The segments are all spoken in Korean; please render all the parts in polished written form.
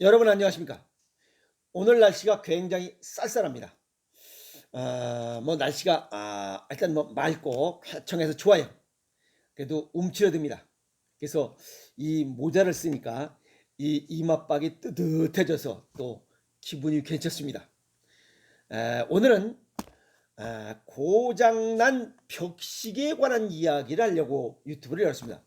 여러분 안녕하십니까? 오늘 날씨가 굉장히 쌀쌀합니다. 날씨가 일단 맑고 화창해서 좋아요. 그래도 움츠러듭니다. 그래서 이 모자를 쓰니까 이 이맛박이 뜨뜻해져서 또 기분이 괜찮습니다. 오늘은 고장난 벽시계에 관한 이야기를 하려고 유튜브를 열었습니다.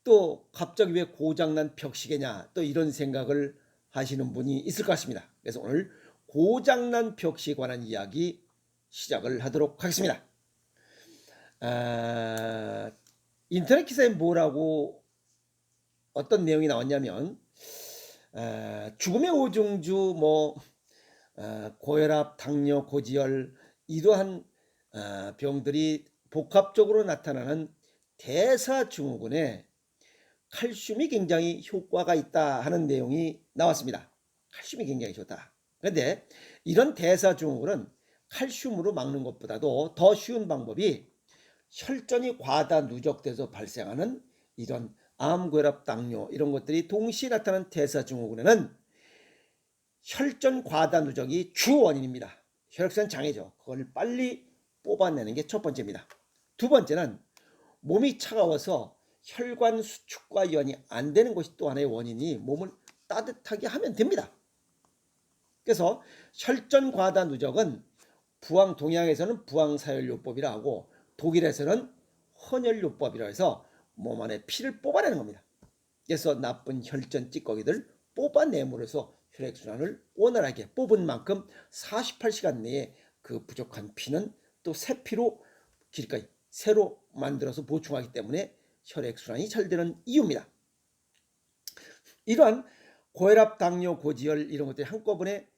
또 갑자기 왜 고장난 벽시계냐 또 이런 생각을 하시는 분이 있을 것 같습니다. 그래서 오늘 고장난 벽시계에 관한 이야기 시작을 하도록 하겠습니다. 아, 인터넷 기사에 뭐라고 어떤 내용이 나왔냐면 죽음의 오중주 고혈압, 당뇨, 고지혈 이러한 병들이 복합적으로 나타나는 대사증후군에 칼슘이 굉장히 효과가 있다 하는 내용이 나왔습니다. 칼슘이 굉장히 좋다. 그런데 이런 대사증후군은 칼슘으로 막는 것보다도 더 쉬운 방법이 혈전이 과다 누적돼서 발생하는 이런 암, 고혈압, 당뇨 이런 것들이 동시에 나타나는 대사증후군에는 혈전 과다 누적이 주 원인입니다. 혈액순환 장애죠. 그걸 빨리 뽑아내는 게 첫 번째입니다. 두 번째는 몸이 차가워서 혈관 수축과 연이 안 되는 것이 또 하나의 원인이 몸을 따뜻하게 하면 됩니다. 그래서 혈전 과다 누적은 동양에서는 부항사혈요법이라 하고 독일에서는 헌혈요법이라 해서 몸 안에 피를 뽑아내는 겁니다. 그래서 나쁜 혈전 찌꺼기들 뽑아내므로써 혈액순환을 원활하게 뽑은 만큼 48시간 내에 그 부족한 피는 또 새 피로 길거리 새로 만들어서 보충하기 때문에 혈액순환이 잘 되는 이유입니다. 이러한 고혈압, 당뇨, 고지혈 이런 것들이 한꺼번에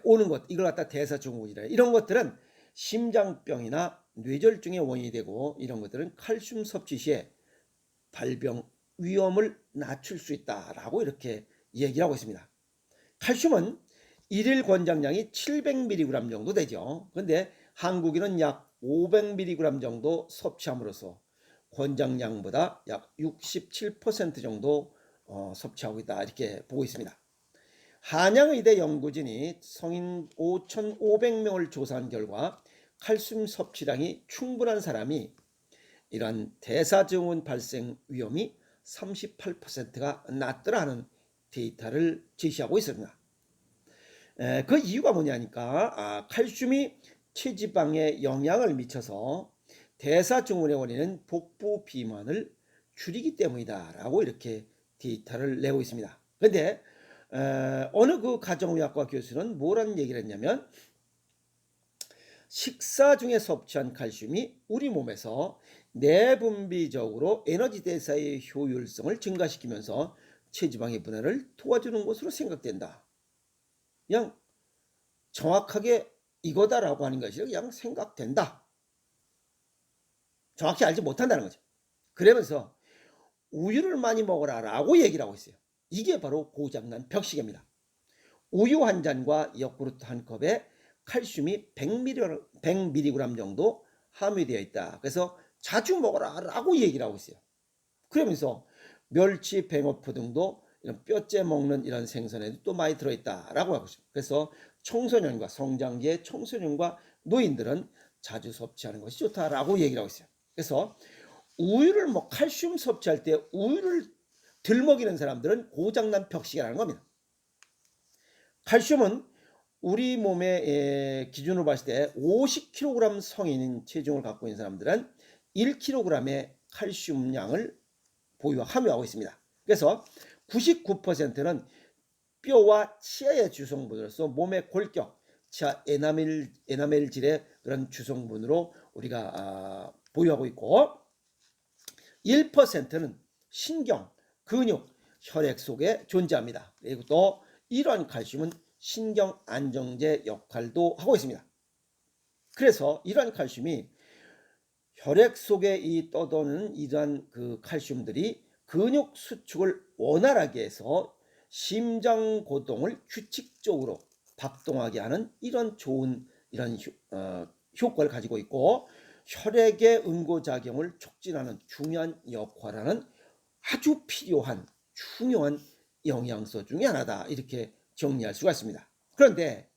오는 것, 이걸 갖다 대사증후군이라 이런 것들은 심장병이나 뇌졸중의 원인이 되고 이런 것들은 칼슘 섭취 시에 발병 위험을 낮출 수 있다라고 이렇게 얘기를 하고 있습니다. 칼슘은 일일 권장량이 700mg 정도 되죠. 그런데 한국인은 약 500mg 정도 섭취함으로써 권장량보다 약 67% 정도 섭취하고 있다 이렇게 보고 있습니다. 한양의대 연구진이 성인 5,500명을 조사한 결과 칼슘 섭취량이 충분한 사람이 이러한 대사증후군 발생 위험이 38%가 낮더라는 데이터를 제시하고 있습니다. 그 이유가 뭐냐니까 칼슘이 체지방에 영향을 미쳐서 대사증후군의 원인은 복부 비만을 줄이기 때문이다라고 이렇게 데이터를 내고 있습니다. 그런데 어느 그 가정의학과 교수는 뭐라는 얘기를 했냐면 식사 중에 섭취한 칼슘이 우리 몸에서 내분비적으로 에너지 대사의 효율성을 증가시키면서 체지방의 분해를 도와주는 것으로 생각된다. 그냥 정확하게 이거다라고 하는 것이 그냥 생각된다. 정확히 알지 못한다는 거죠. 그러면서 우유를 많이 먹어라 라고 얘기를 하고 있어요. 이게 바로 고장난 벽시계입니다. 우유 한 잔과 요구르트 한 컵에 칼슘이 100mg 정도 함유되어 있다. 그래서 자주 먹어라 라고 얘기를 하고 있어요. 그러면서 멸치, 뱅어포 등도 이런 뼈째 먹는 이런 생선에도 또 많이 들어있다라고 하고 있습니다. 그래서 청소년과 성장기의 청소년과 노인들은 자주 섭취하는 것이 좋다라고 얘기를 하고 있어요. 그래서 우유를 칼슘 섭취할 때 우유를 덜 먹이는 사람들은 고장난 벽시계라는 겁니다. 칼슘은 우리 몸의 기준으로 봤을 때 50kg 성인 체중을 갖고 있는 사람들은 1kg의 칼슘량을 함유하고 있습니다. 그래서 99%는 뼈와 치아의 주성분으로서 몸의 골격, 치아 에나멜질의 그런 주성분으로 우리가 보유하고 있고 1%는 신경, 근육, 혈액 속에 존재합니다. 그리고 또 이러한 칼슘은 신경 안정제 역할도 하고 있습니다. 그래서 이러한 칼슘이 혈액 속에 떠도는 이러한 그 칼슘들이 근육 수축을 원활하게 해서 심장 고동을 규칙적으로 박동하게 하는 이런 좋은 효과를 가지고 있고 혈액의 응고작용을 촉진하는 중요한 역할을 하는 아주 필요한 중요한 영양소 중에 하나다. 이렇게 정리할 수가 있습니다. 그런데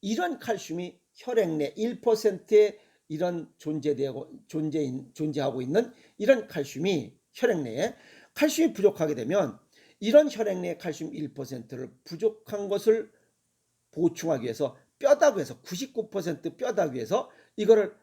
이런 칼슘이 혈액 내 1%의 이런 존재하고 있는 이런 칼슘이 혈액 내에 칼슘이 부족하게 되면 이런 혈액 내 칼슘 1%를 부족한 것을 보충하기 위해서 뼈다귀에서 99% 뼈다귀에서 이거를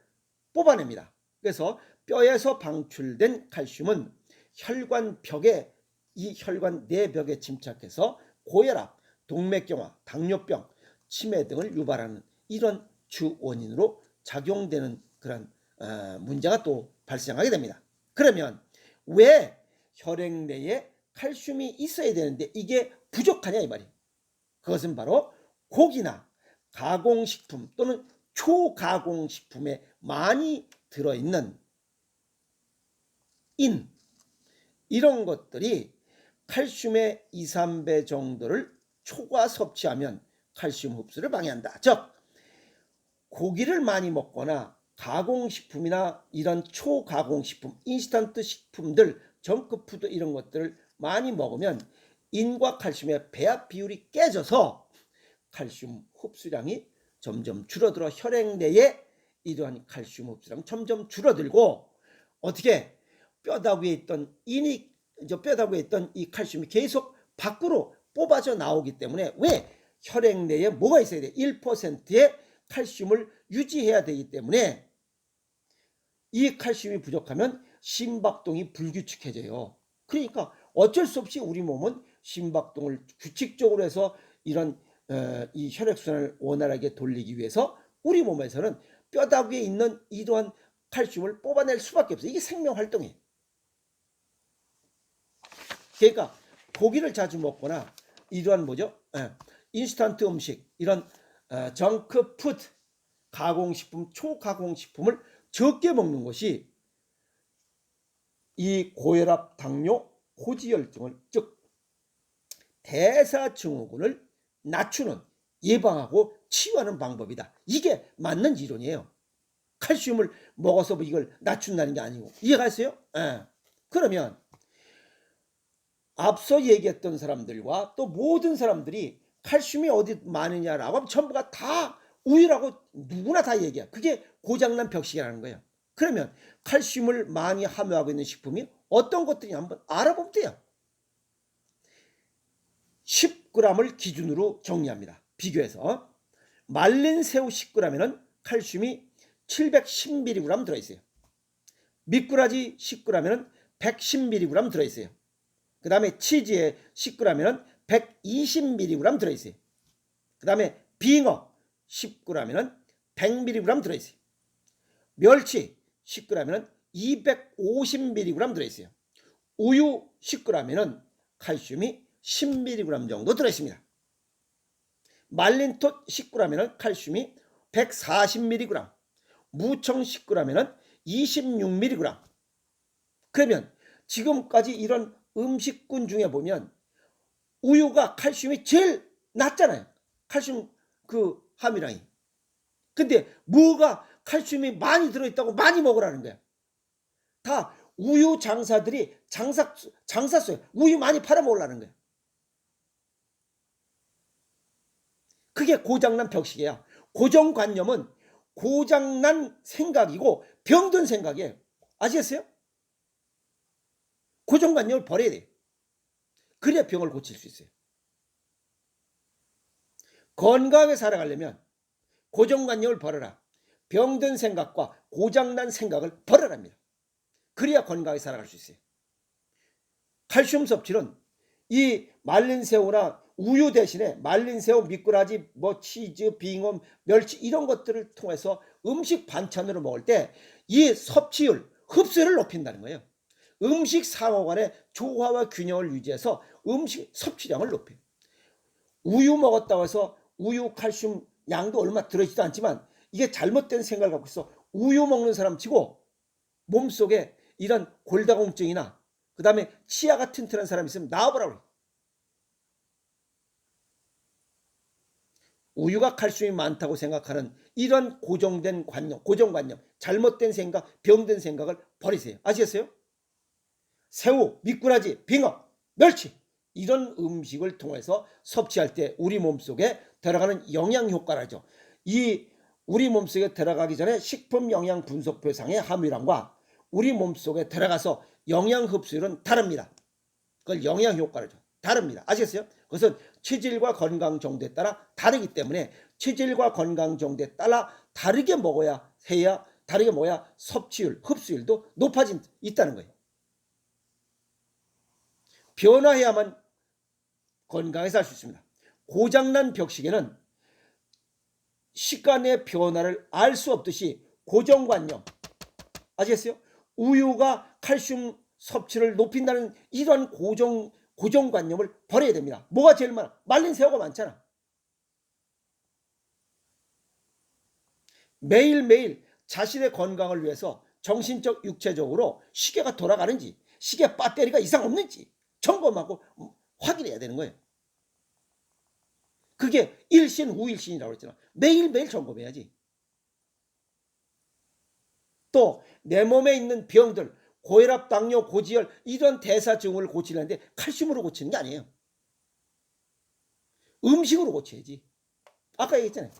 뽑아냅니다. 그래서 뼈에서 방출된 칼슘은 혈관벽에 이 혈관 내벽에 침착해서 고혈압, 동맥경화, 당뇨병, 치매 등을 유발하는 이런 주 원인으로 작용되는 그런 문제가 또 발생하게 됩니다. 그러면 왜 혈액 내에 칼슘이 있어야 되는데 이게 부족하냐 이 말이에요. 그것은 바로 고기나 가공식품 또는 초가공식품에 많이 들어있는 이런 것들이 칼슘의 2, 3배 정도를 초과 섭취하면 칼슘 흡수를 방해한다. 즉 고기를 많이 먹거나 가공식품이나 이런 초가공식품, 인스턴트 식품들, 정크푸드 이런 것들을 많이 먹으면 인과 칼슘의 배합 비율이 깨져서 칼슘 흡수량이 점점 줄어들어 혈액 내에 이러한 칼슘 흡수량 점점 줄어들고 어떻게 뼈다귀에 있던 이 칼슘이 계속 밖으로 뽑아져 나오기 때문에 왜 혈액 내에 뭐가 있어야 돼? 1%의 칼슘을 유지해야 되기 때문에 이 칼슘이 부족하면 심박동이 불규칙해져요. 그러니까 어쩔 수 없이 우리 몸은 심박동을 규칙적으로 해서 이런 이 혈액순환을 원활하게 돌리기 위해서 우리 몸에서는 뼈다귀에 있는 이러한 칼슘을 뽑아낼 수밖에 없어요. 이게 생명활동이에요. 그러니까 고기를 자주 먹거나 이러한 인스턴트 음식, 이런 정크푸드, 가공식품, 초가공식품을 적게 먹는 것이 이 고혈압, 당뇨, 고지혈증을 즉 대사증후군을 낮추는, 예방하고 치유하는 방법이다. 이게 맞는 이론이에요. 칼슘을 먹어서 이걸 낮춘다는 게 아니고. 이해가세요? 그러면 앞서 얘기했던 사람들과 또 모든 사람들이 칼슘이 어디 많으냐라고 하면 전부가 다 우유라고 누구나 다 얘기해. 그게 고장난 벽식이라는 거예요. 그러면 칼슘을 많이 함유하고 있는 식품이 어떤 것들이 한번 알아보면 돼요. 10g을 기준으로 정리합니다. 비교해서 말린 새우 10g에는 칼슘이 710mg 들어있어요. 미꾸라지 10g에는 110mg 들어있어요. 그 다음에 치즈에 10g에는 120mg 들어있어요. 그 다음에 빙어 10g에는 100mg 들어있어요. 멸치 10g에는 250mg 들어있어요. 우유 10g에는 칼슘이 10mg 정도 들어있습니다. 말린 톳 10g에는 칼슘이 140mg, 무청 10g에는 26mg. 그러면 지금까지 이런 음식군 중에 보면 우유가 칼슘이 제일 낮잖아요. 칼슘 함유량이. 근데 뭐가 칼슘이 많이 들어있다고 많이 먹으라는 거야. 다 우유 장사들이 장사써요. 우유 많이 팔아먹으려는 거야. 그게 고장난 벽식이야. 고정관념은 고장난 생각이고 병든 생각이에요. 아시겠어요? 고정관념을 버려야 돼요. 그래야 병을 고칠 수 있어요. 건강하게 살아가려면 고정관념을 버려라. 병든 생각과 고장난 생각을 버려랍니다. 그래야 건강하게 살아갈 수 있어요. 칼슘 섭취는 이 말린 새우나 우유 대신에 말린 새우, 미꾸라지, 치즈, 빙어, 멸치 이런 것들을 통해서 음식 반찬으로 먹을 때 이 섭취율, 흡수율을 높인다는 거예요. 음식 상호간의 조화와 균형을 유지해서 음식 섭취량을 높여요. 우유 먹었다고 해서 우유 칼슘 양도 얼마 들어있지도 않지만 이게 잘못된 생각을 갖고 있어. 우유 먹는 사람 치고 몸속에 이런 골다공증이나 그 다음에 치아가 튼튼한 사람이 있으면 나와보라고 해요. 우유가 칼슘이 많다고 생각하는 이런 고정된 관념, 고정관념, 잘못된 생각, 병든 생각을 버리세요. 아시겠어요? 새우, 미꾸라지, 빙어, 멸치 이런 음식을 통해서 섭취할 때 우리 몸속에 들어가는 영양 효과라죠. 이 우리 몸속에 들어가기 전에 식품영양분석표상의 함유량과 우리 몸속에 들어가서 영양 흡수율은 다릅니다. 그걸 영양 효과라죠. 다릅니다. 아시겠어요? 그것은 체질과 건강 정도에 따라 다르기 때문에 체질과 건강 정도에 따라 다르게 먹어야 해야 다르게 먹어야 섭취율, 흡수율도 높아진 있다는 거예요. 변화해야만 건강해서 할 수 있습니다. 고장난 벽시계는 시간의 변화를 알 수 없듯이 고정관념, 아시겠어요? 우유가 칼슘 섭취를 높인다는 이러한 고정관념을 버려야 됩니다. 뭐가 제일 많아? 말린 새우가 많잖아. 매일매일 자신의 건강을 위해서 정신적, 육체적으로 시계가 돌아가는지, 시계 배터리가 이상 없는지 점검하고 확인해야 되는 거예요. 그게 일신, 우일신이라고 했잖아. 매일매일 점검해야지. 또 내 몸에 있는 병들, 고혈압, 당뇨, 고지혈 이런 대사증후를 고치려는데 칼슘으로 고치는 게 아니에요. 음식으로 고쳐야지. 아까 얘기했잖아요.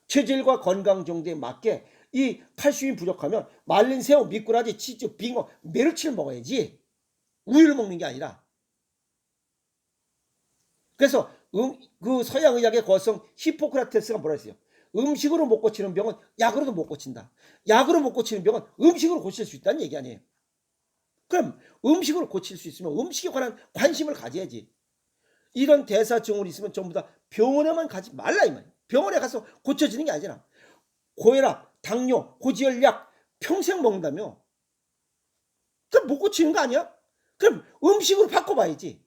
체질과 건강 정도에 맞게 이 칼슘이 부족하면 말린 새우, 미꾸라지, 치즈, 빙어, 멸치를 먹어야지 우유를 먹는 게 아니라. 그래서 그 서양 의학의 거성 히포크라테스가 뭐라 했어요? 음식으로 못 고치는 병은 약으로도 못 고친다. 약으로 못 고치는 병은 음식으로 고칠 수 있다는 얘기 아니에요. 그럼 음식으로 고칠 수 있으면 음식에 관한 관심을 가져야지. 이런 대사증후이 있으면 전부 다 병원에만 가지 말라 이 말이에요. 병원에 가서 고쳐지는 게 아니라 고혈압, 당뇨, 고지혈 약 평생 먹는다며. 그럼 못 고치는 거 아니야? 그럼 음식으로 바꿔봐야지.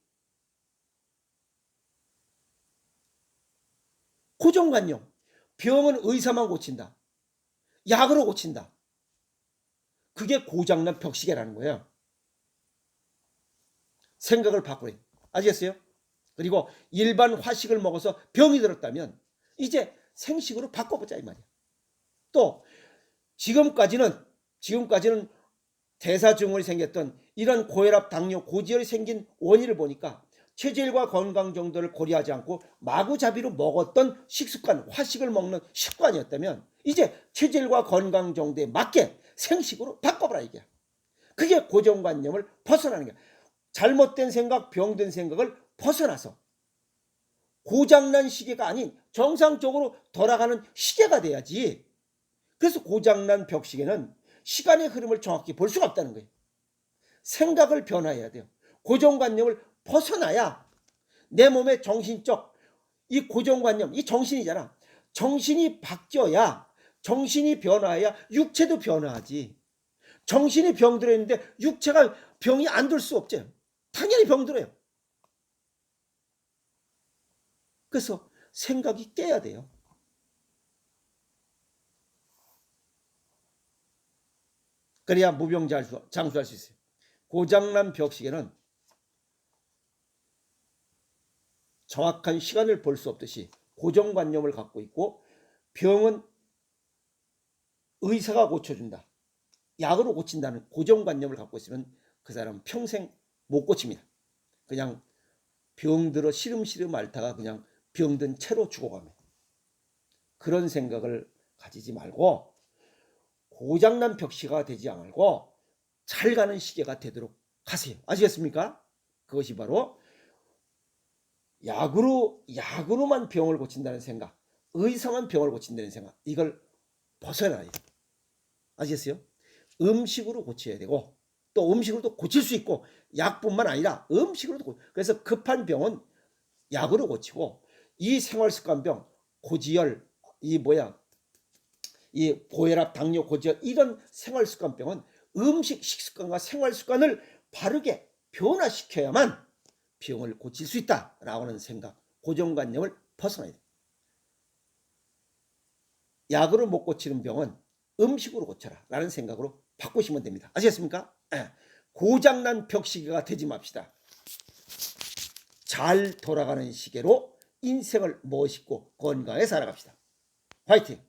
고정관념. 병은 의사만 고친다. 약으로 고친다. 그게 고장난 벽시계라는 거예요. 생각을 바꾸래. 아시겠어요? 그리고 일반 화식을 먹어서 병이 들었다면 이제 생식으로 바꿔보자 이 말이야. 또 지금까지는 대사증후이 생겼던 이런 고혈압, 당뇨, 고지혈이 생긴 원인을 보니까 체질과 건강 정도를 고려하지 않고 마구잡이로 먹었던 식습관, 화식을 먹는 습관이었다면 이제 체질과 건강 정도에 맞게 생식으로 바꿔보라 이게. 그게 고정관념을 벗어나는 거야. 잘못된 생각, 병든 생각을 벗어나서 고장난 시계가 아닌 정상적으로 돌아가는 시계가 돼야지. 그래서 고장난 벽시계는 시간의 흐름을 정확히 볼 수가 없다는 거예요. 생각을 변화해야 돼요. 고정관념을 벗어나야 내 몸의 정신적 이 고정관념, 이 정신이잖아. 정신이 바뀌어야, 정신이 변화해야 육체도 변화하지. 정신이 병들어 있는데 육체가 병이 안 들 수 없죠. 당연히 병들어요. 그래서 생각이 깨야 돼요. 그래야 무병장수할 수 있어요. 고장난 벽시계는 정확한 시간을 볼 수 없듯이 고정관념을 갖고 있고 병은 의사가 고쳐준다. 약으로 고친다는 고정관념을 갖고 있으면 그 사람은 평생 못 고칩니다. 그냥 병들어 시름시름 앓다가 그냥 병든 채로 죽어갑니다. 그런 생각을 가지지 말고 고장난 벽시계가 되지 말고 잘 가는 시계가 되도록 하세요. 아시겠습니까? 그것이 바로 약으로만 병을 고친다는 생각, 의사만 병을 고친다는 생각, 이걸 벗어나야 돼요. 아시겠어요? 음식으로 고쳐야 되고 또 음식으로도 고칠 수 있고 약뿐만 아니라 음식으로도 그래서 급한 병은 약으로 고치고 이 생활습관병, 고지혈, 이 고혈압, 당뇨, 고지혈 이런 생활습관병은 음식, 식습관과 생활습관을 바르게 변화시켜야만 병을 고칠 수 있다라고 하는 생각, 고정관념을 벗어나야 돼요. 약으로 못 고치는 병은 음식으로 고쳐라 라는 생각으로 바꾸시면 됩니다. 아시겠습니까? 고장난 벽시계가 되지 맙시다. 잘 돌아가는 시계로 인생을 멋있고 건강하게 살아갑시다. 화이팅!